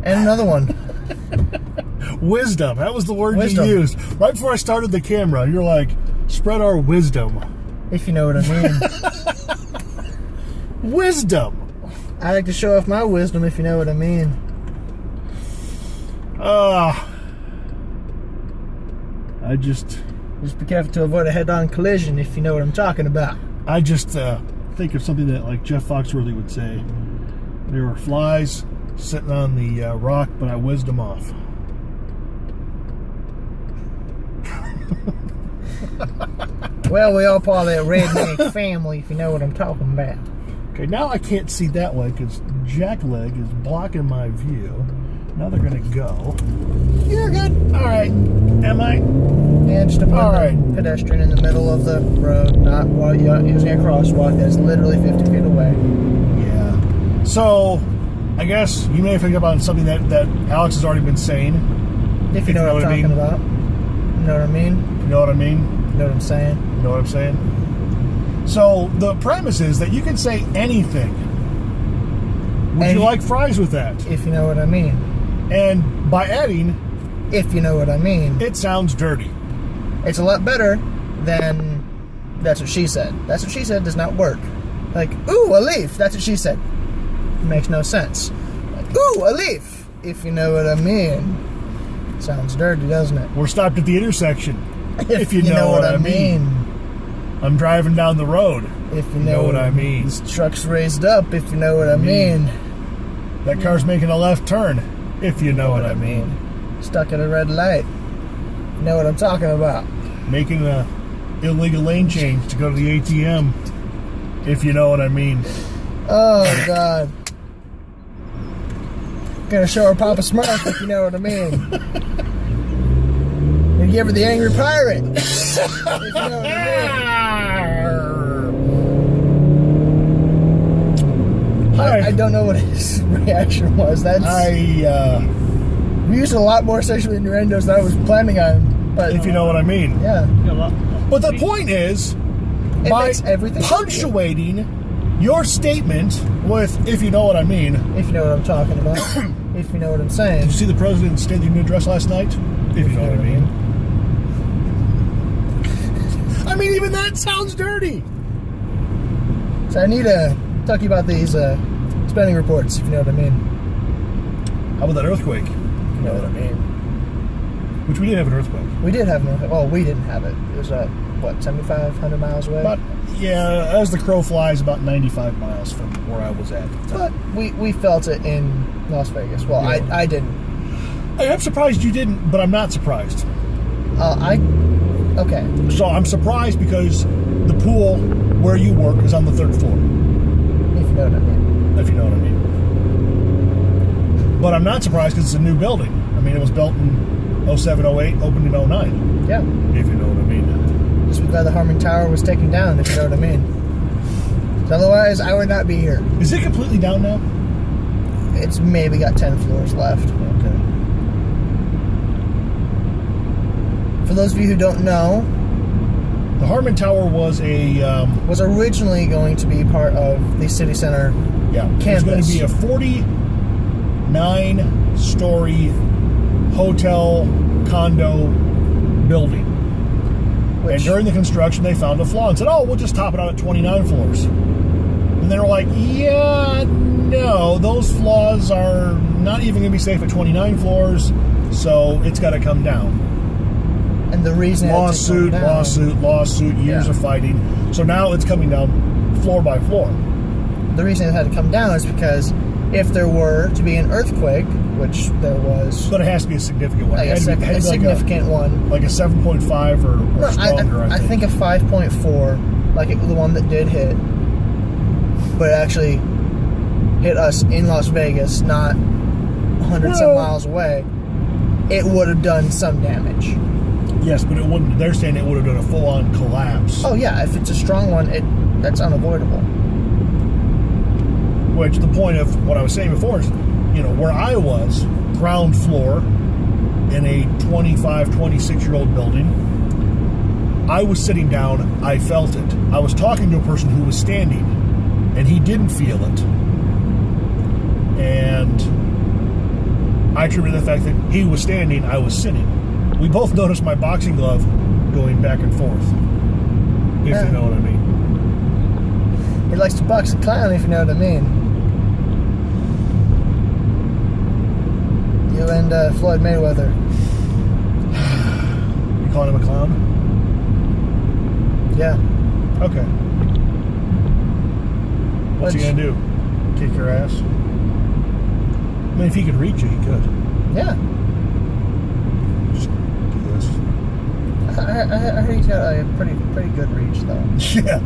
And another one. Wisdom. That was the word Wisdom. you used. Right before I started the camera, you're like, spread our wisdom. If you know what I mean. Wisdom. I like to show off my wisdom, if you know what I mean. I just be careful to avoid a head-on collision, if you know what I'm talking about. I just think of something that like Jeff Foxworthy would say. There were flies sitting on the rock, but I whizzed them off. Well, we all part of that redneck family, if you know what I'm talking about. Okay, now I can't see that way because Jackleg is blocking my view. Now they're going to go. You're good. All right. Am I? Yeah, just avoid All right. the pedestrian in the middle of the road, not while you're using a crosswalk that's literally 50 feet away. Yeah. So, I guess you may have picked up on something that Alex has already been saying. If you know what I'm talking about. You know what I mean? You know what I mean? You know what I'm saying? You know what I'm saying? So, the premise is that you can say anything. Would you like fries with that? If you know what I mean. And by adding, if you know what I mean. It sounds dirty. It's a lot better than that's what she said. That's what she said does not work. Like, ooh, a leaf. That's what she said. It makes no sense. Like, ooh, a leaf. If you know what I mean. Sounds dirty, doesn't it? We're stopped at the intersection. If you know what I mean. I'm driving down the road. If you know what I mean. This truck's raised up, if you know what I mean. That car's making a left turn, if you know what I mean. Stuck at a red light. You know what I'm talking about. Making a illegal lane change to go to the ATM, if you know what I mean. Oh, God. Gonna show her Papa Smurf, if you know what I mean. Gonna give her the Angry Pirate, if you know what I mean. I don't know what his reaction was. We used a lot more sexual innuendos than I was planning on. But if you know what I mean. Yeah. But the point is, by punctuating your statement with "if you know what I mean," if you know what I'm talking about, if you know what I'm saying. Did you see the president's State of the Union address last night? If you know what I mean. I mean, even that sounds dirty. So I need to talk to you about these spending reports, if you know what I mean. How about that earthquake? If you know what I mean. Which we did have an earthquake. We did have an earthquake. Well, we didn't have it. It was, 7,500 miles away? As the crow flies, about 95 miles from where I was at. But we felt it in Las Vegas. Well, yeah. I didn't. I'm surprised you didn't, but I'm not surprised. Okay. So I'm surprised because the pool where you work is on the 3rd floor. If you know what I mean. If you know what I mean. But I'm not surprised because it's a new building. I mean, it was built in 07, 08, opened in 09. Yeah. If you know what I mean. Just glad the Harmon Tower was taken down, if you know what I mean. Otherwise, I would not be here. Is it completely down now? It's maybe got 10 floors left. Okay. For those of you who don't know, the Harmon Tower was was originally going to be part of the city center campus. It was going to be a 49-story hotel condo building. And during the construction, they found a flaw and said, "Oh, we'll just top it out at 29 floors." And they were like, "Yeah, no, those flaws are not even going to be safe at 29 floors, so it's got to come down." And the reason lawsuit, years of fighting. So now it's coming down floor by floor. The reason it had to come down is because if there were to be an earthquake, which there was, but it has to be a significant one. Like a significant one, like a 7.5 or stronger. I think a 5.4, like the one that did hit, but it actually hit us in Las Vegas, not 100 some miles away. It would have done some damage. Yes, but it wouldn't. They're saying it would have done a full-on collapse. Oh yeah, if it's a strong one, that's unavoidable. Which the point of what I was saying before is, where I was, ground floor in a 25, 26-year-old building, I was sitting down, I felt it. I was talking to a person who was standing, and he didn't feel it. And I attributed the fact that he was standing, I was sitting. We both noticed my boxing glove going back and forth. If you know what I mean. He likes to box a clown, if you know what I mean. You and Floyd Mayweather. You calling him a clown? Yeah. Okay. What's he gonna do? Kick your ass? I mean, if he could reach you, he could. Yeah. Just do this. I heard he's got a pretty good reach, though. Yeah.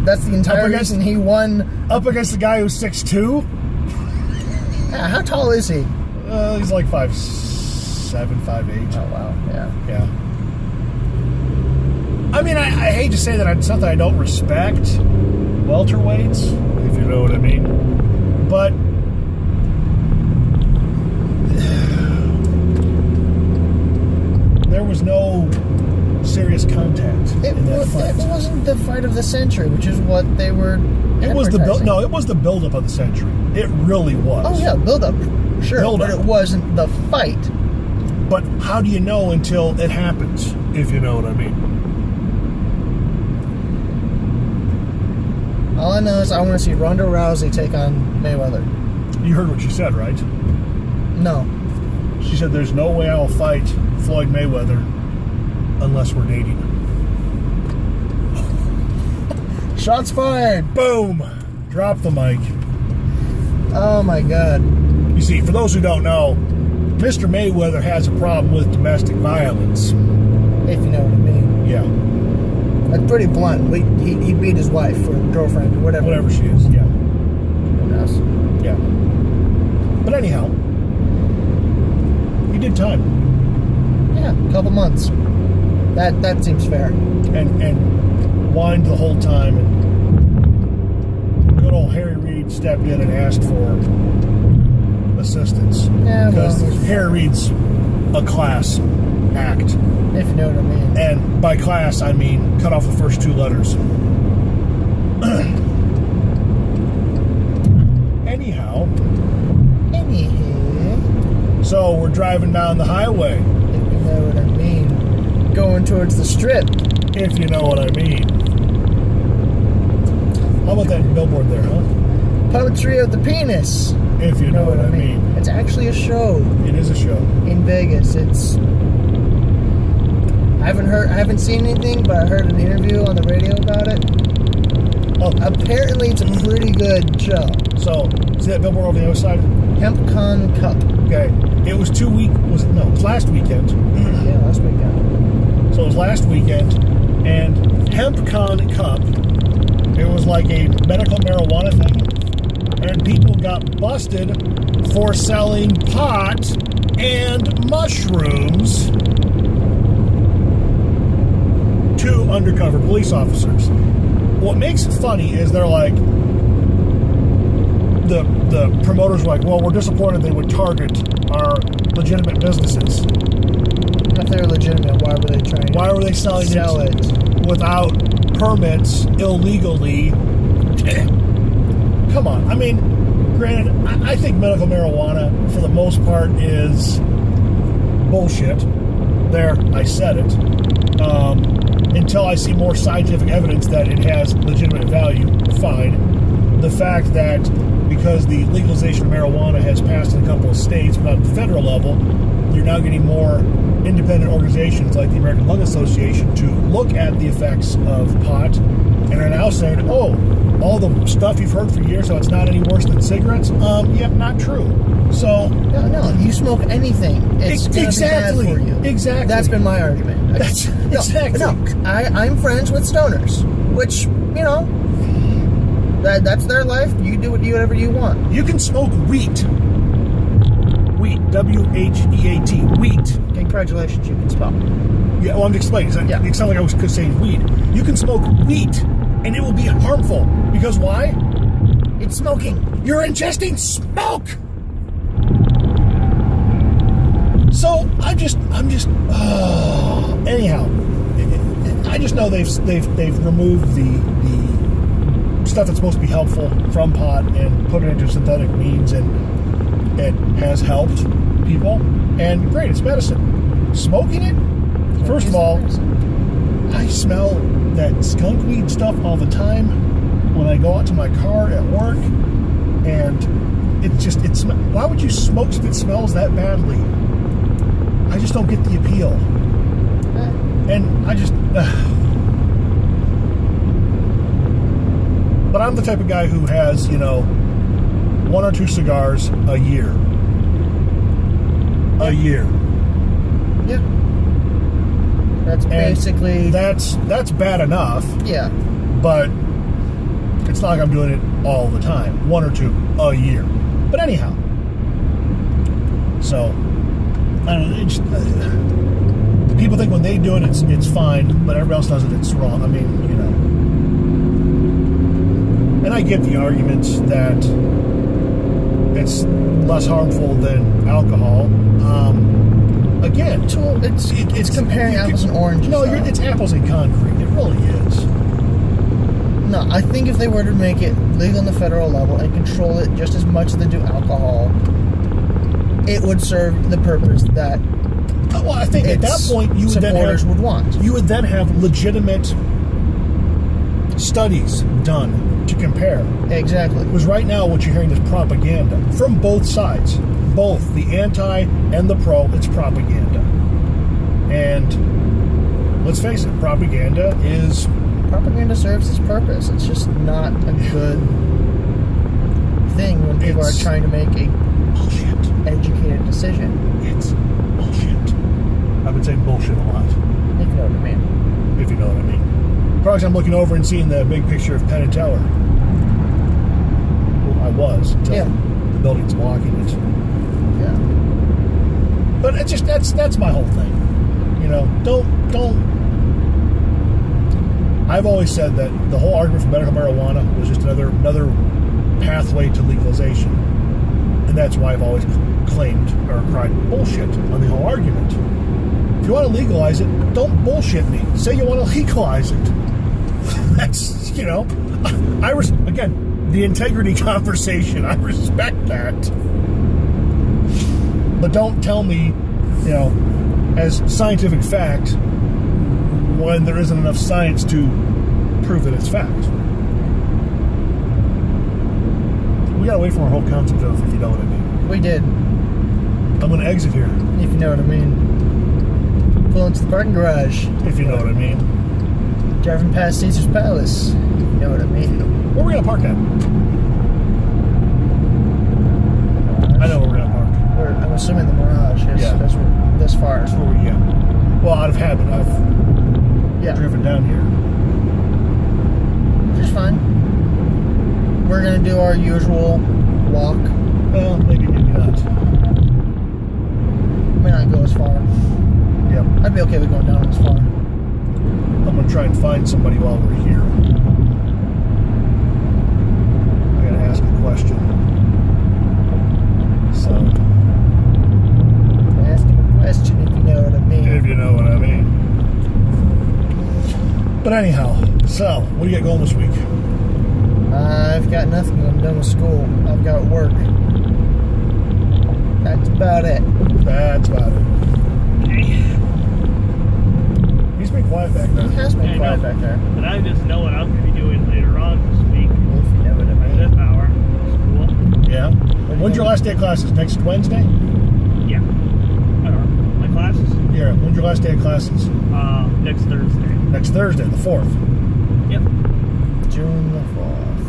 That's the entire reason he won. Up against the guy who's 6'2"? Yeah, how tall is he? He's like 5'7", 5'8". Oh, wow. Yeah. Yeah. I mean, I hate to say that it's something I don't respect welterweights, if you know what I mean. But there was no serious contact in that fight. It wasn't the fight of the century, which is what they were. It was the build. No, it was the buildup of the century. It really was. Oh yeah, build-up. Sure, Build-up. but it wasn't the fight. But how do you know until it happens? If you know what I mean. All I know is I want to see Ronda Rousey take on Mayweather. You heard what she said, right? No. She said, "There's no way I'll fight Floyd Mayweather unless we're dating." Shots fired. Boom! Drop the mic. Oh my God. You see, for those who don't know, Mr. Mayweather has a problem with domestic violence. If you know what I mean. Yeah. That's pretty blunt. He beat his wife or girlfriend or whatever. Whatever she is, yeah. Who knows? Yeah. But anyhow, he did time. Yeah, a couple months. That seems fair. And whined the whole time, and good old Harry Reid stepped in and asked for assistance. Yeah, because well, Harry Reid's a class act. If you know what I mean. And by class, I mean cut off the first two letters. Anyhow. Anywho. So we're driving down the highway. If you know what I mean. Going towards the strip. If you know what I mean. How about that billboard there, huh? Poetry of the Penis. If you know what I mean. It's actually a show It is a show. in Vegas. I haven't seen anything, but I heard an interview on the radio about it. Oh, Apparently, it's a pretty good show. so see that billboard on the other side? HempCon Cup. Okay. It was it was last weekend. Yeah, last weekend. So it was last weekend, and HempCon Cup, it was like a medical marijuana thing, and people got busted for selling pot and mushrooms to undercover police officers. What makes it funny is they're like, the promoters were like, well, we're disappointed they would target our legitimate businesses. If they're legitimate, why were they trying Why to were they selling sell it? without permits illegally? Come on. I mean, granted, I think medical marijuana, for the most part, is bullshit. There, I said it. Until I see more scientific evidence that it has legitimate value, fine. The fact that because the legalization of marijuana has passed in a couple of states, but not at the federal level, you're now getting more independent organizations like the American Lung Association to look at the effects of pot, and are now saying, oh, all the stuff you've heard for years, how it's not any worse than cigarettes, yeah, not true. So No, you smoke anything, it's gonna be bad for you. Exactly. That's been my argument. Exactly. No, I'm friends with stoners, which, you know, that's their life. You do whatever you want. You can smoke wheat. Wheat. W-H-E-A-T. Wheat. Congratulations, you can spell. Yeah, well, I'm explaining. Yeah. It sounded like I was saying weed. You can smoke wheat, and it will be harmful. Because why? It's smoking. You're ingesting smoke! So, anyhow, I just know they've removed the stuff that's supposed to be helpful from pot and put it into synthetic means, and it has helped people, and great, it's medicine. Smoking it, first of all, I smell that skunk weed stuff all the time when I go out to my car at work, and why would you smoke if it smells that badly? I just don't get the appeal. And I just... But I'm the type of guy who has, 1 or 2 cigars a year. A year. Yeah. That's basically... That's bad enough. Yeah. But it's not like I'm doing it all the time. 1 or 2 a year. But anyhow. So, I don't know. People think when they do it, it's fine. But everybody else does it, it's wrong. I mean, And I get the arguments that it's less harmful than alcohol. Again, it's comparing apples and oranges. No, it's apples and concrete. It really is. No, I think if they were to make it legal on the federal level and control it just as much as they do alcohol, it would serve the purpose that. Well, I think at that point you would would want. You would then have legitimate studies done to compare. Exactly. Because right now what you're hearing is propaganda from both sides. Both the anti and the pro, it's propaganda. And let's face it, propaganda serves its purpose. It's just not a good thing when people are trying to make a educated decision. It's bullshit. I've been saying bullshit a lot. If you know what I mean. If you know what I mean. Probably I'm looking over and seeing the big picture of Penn and Teller. Well, I was until the building's blocking it. Yeah. But it's just that's my whole thing. Don't. I've always said that the whole argument for medical marijuana was just another pathway to legalization, and that's why I've always claimed or cried bullshit on the whole argument. If you want to legalize it, don't bullshit me. Say you want to legalize it. That's, again, the integrity conversation. I respect that. But don't tell me, as scientific fact when there isn't enough science to prove that it's fact. We gotta wait for our whole concept of, if you know what I mean. We did. I'm gonna exit here. If you know what I mean. Pull into the parking garage. If you know what I mean. Driving past Caesar's Palace. If you know what I mean. Where are we gonna park at? I know where we're gonna park. I'm assuming the Mirage. That's this far. That's where we Well, out of habit, I've driven down here. Which is fine. We're gonna do our usual walk. Well, maybe not. May not go as far. Yep. I'd be okay with going down as far. I'm gonna try and find somebody while we're here. I gotta ask a question. So. Ask him a question if you know what I mean. If you know what I mean. But anyhow, so what do you got going this week? I've got nothing. I'm done with school. I've got work. That's about it. That's about it. He's been quiet back there. He has been quiet back there. But I just know what I'm going to be doing later on this week. If you know what I My mean. fifth hour school. Yeah. When's your last day of classes? Next Wednesday? Yeah. My classes? Yeah. When's your last day of classes? Next Thursday. Next Thursday, the 4th. Yep. June the 4th.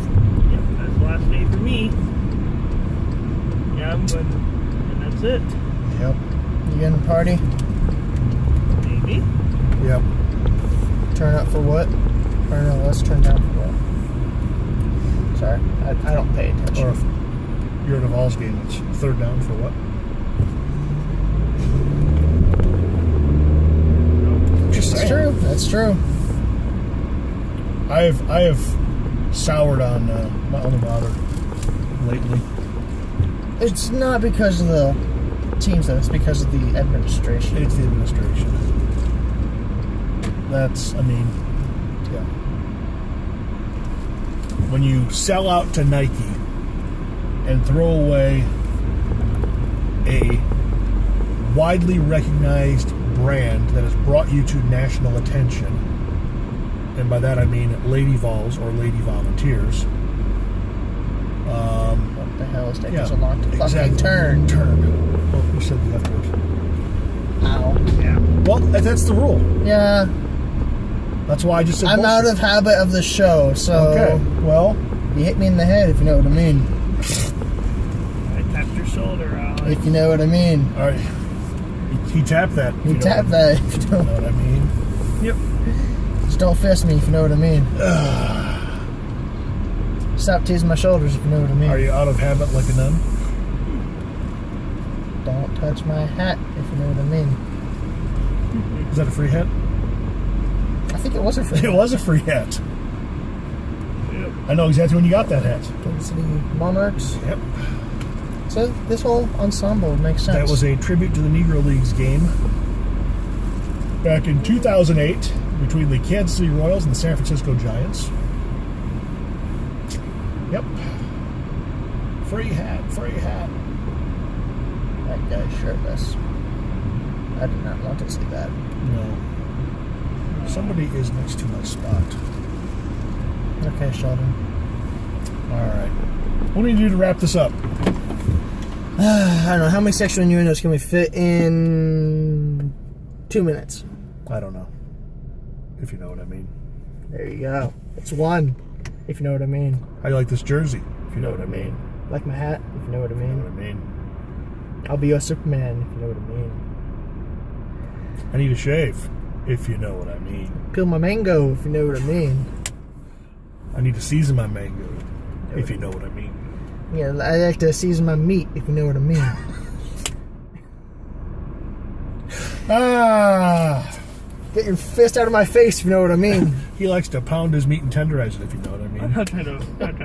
Yep. That's the last day for me. Yeah, I'm good. And that's it. Yep. You gonna party? Maybe. Yep. Turn up for what? Or no, let's turn down for what? Sorry, I don't pay attention. Or if you're in a Vols game, it's third down for what? Just That's saying. true. That's true. I have soured on my alma mater lately. It's not because of the teams, though. It's because of the administration. It's the administration. Yeah. When you sell out to Nike and throw away widely recognized brand that has brought you to national attention, and by that I mean Lady Vols or Lady Volunteers. What the hell is taking so long to exactly. fucking turn? Well, you said the F word. Ow. Yeah. Well, that's the rule. Yeah. That's why I just said I'm bullshit. out of habit of the show, so Okay, well, you hit me in the head if you know what I mean. I tapped your shoulder, Alex. If you know what I mean. all right. He tapped that. if You know tap what- that if you You know don't. what I mean? Yep. Just don't fist me if you know what I mean. Stop teasing my shoulders if you know what I mean. Are you out of habit like a nun? Don't touch my hat if you know what I mean. Is that a free hat? I think it was a free It was a free hat. Yep. I know exactly when you got that hat. Kansas City Monarchs. Yep. So this whole ensemble makes sense. That was a tribute to the Negro Leagues game back in 2008 between the Kansas City Royals and the San Francisco Giants. Yep. Free hat, free hat. That guy's shirtless. I did not want to see that. No. Somebody is next to my spot. Okay, Sheldon. All right. What do you do to wrap this up? I don't know. How many sexual innuendos can we fit in 2 minutes? I don't know. If you know what I mean. There you go. It's one, if you know what I mean. How do you like this jersey? If you know what I mean. Like my hat, if you know what I You know mean. what I mean. I'll be your Superman, if you know what I mean. I need a shave. If you know what I mean. Peel my mango, if you know what I mean. I need to season my mango. If you know what I mean. Yeah, I like to season my meat, if you know what I mean. Ah, Get your fist out of my face, if you know what I mean. he likes to pound his meat and tenderize it, if you know what I I'm mean. not trying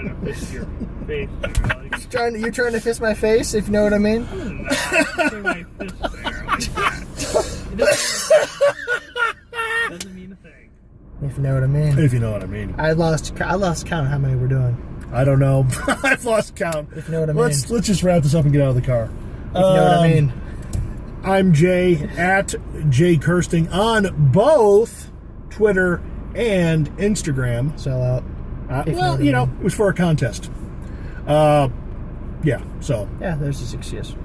to fist your face, Alex. You're trying to fist my face, if you know what I mean. Putting my fist there like that. It doesn't mean a thing. If you know what I mean. If you know what I mean. I lost count of how many we're doing. I don't know. I've lost count. If you know what I mean. Let's just wrap this up and get out of the car. If you know what I mean. I'm Jay at Jay Kirsting on both Twitter and Instagram. Sell out. If you know Well, what I you know, mean. it was for a contest. Yeah, so Yeah, there's his excuse.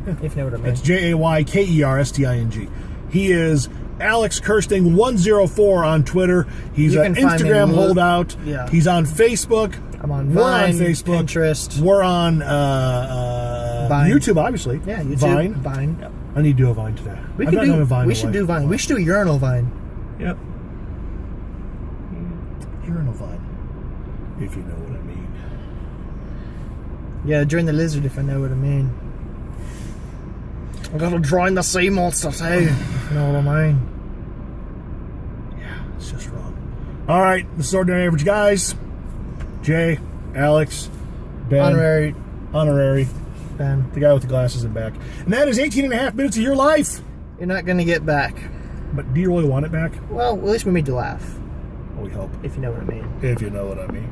If you know what I mean. it's JayKersting. He is Alex Kirsting 104 on Twitter. He's You an can find me Instagram in holdout. Yeah. He's on Facebook. I'm on We're Vine, on Facebook. Pinterest. We're on Vine. YouTube, obviously. Yeah, YouTube. Vine. Vine. I need to do a Vine today. We I've could not done a do. Vine We in a should while. do Vine. We should do urinal Vine. Yep. Urinal Vine. If you know what I mean. Yeah, join the lizard if I know what I mean. I gotta join the sea monster too. You know what I mean? Yeah, it's just wrong. All right, this is Ordinary Average Guys. Jay, Alex, Ben. Honorary. Ben, The guy with the glasses and back. And that is 18 and a half minutes of your life. you're not gonna get back. But do you really want it back? Well, at least we made you laugh, Well, we hope. if you know what I mean. If you know what I mean.